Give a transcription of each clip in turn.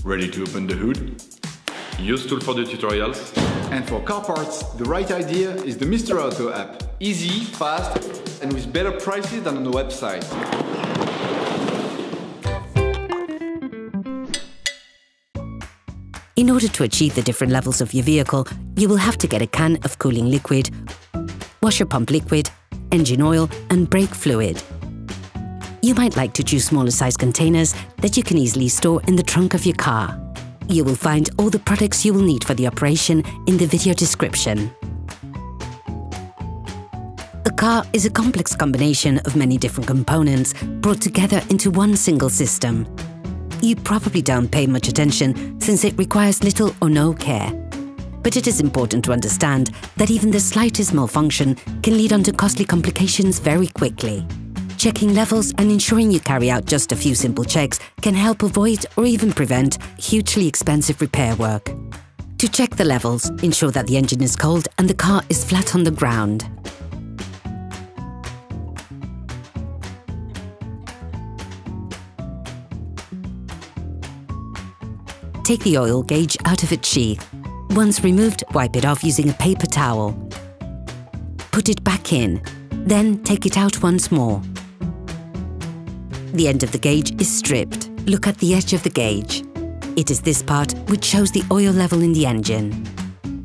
Ready to open the hood? UseTool for the tutorials. And for car parts, the right idea is the Mr. Auto app. Easy, fast, and with better prices than on the website. In order to achieve the different levels of your vehicle, you will have to get a can of cooling liquid, washer pump liquid, engine oil and brake fluid. You might like to choose smaller size containers that you can easily store in the trunk of your car. You will find all the products you will need for the operation in the video description. A car is a complex combination of many different components brought together into one single system. You probably don't pay much attention since it requires little or no care. But it is important to understand that even the slightest malfunction can lead on to costly complications very quickly. Checking levels and ensuring you carry out just a few simple checks can help avoid or even prevent hugely expensive repair work. To check the levels, ensure that the engine is cold and the car is flat on the ground. Take the oil gauge out of its sheath. Once removed, wipe it off using a paper towel. Put it back in, then take it out once more. The end of the gauge is stripped. Look at the edge of the gauge. It is this part which shows the oil level in the engine.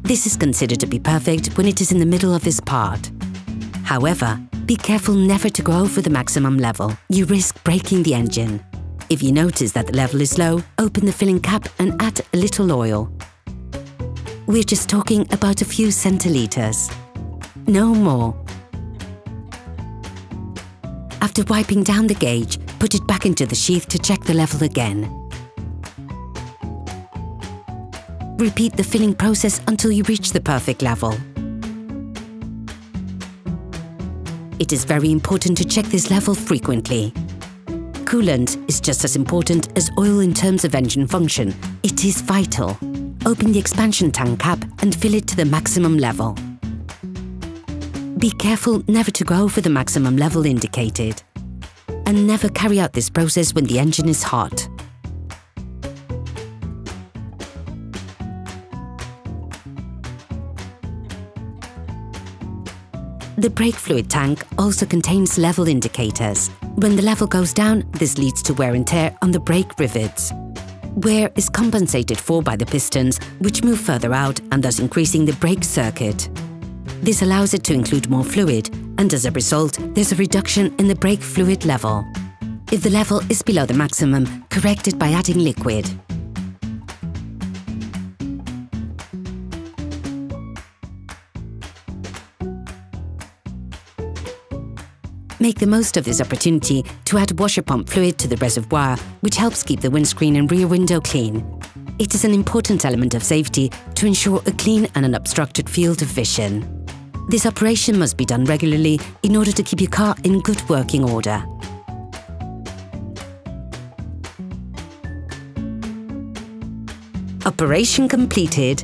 This is considered to be perfect when it is in the middle of this part. However, be careful never to go over the maximum level. You risk breaking the engine. If you notice that the level is low, open the filling cap and add a little oil. We're just talking about a few centiliters. No more. After wiping down the gauge, put it back into the sheath to check the level again. Repeat the filling process until you reach the perfect level. It is very important to check this level frequently. Coolant is just as important as oil in terms of engine function. It is vital. Open the expansion tank cap and fill it to the maximum level. Be careful never to go over the maximum level indicated. And never carry out this process when the engine is hot. The brake fluid tank also contains level indicators. When the level goes down, this leads to wear and tear on the brake rivets. Wear is compensated for by the pistons, which move further out and thus increasing the brake circuit. This allows it to include more fluid, and as a result, there's a reduction in the brake fluid level. If the level is below the maximum, correct it by adding liquid. Make the most of this opportunity to add washer pump fluid to the reservoir, which helps keep the windscreen and rear window clean. It is an important element of safety to ensure a clean and unobstructed field of vision. This operation must be done regularly in order to keep your car in good working order. Operation completed.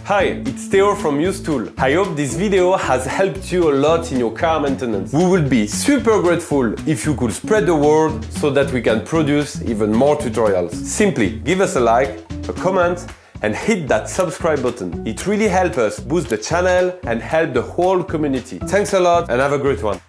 Hi, it's Theo from UseTool. I hope this video has helped you a lot in your car maintenance. We will be super grateful if you could spread the word so that we can produce even more tutorials. Simply give us a like, a comment, and hit that subscribe button. It really helps us boost the channel and help the whole community. Thanks a lot and have a great one.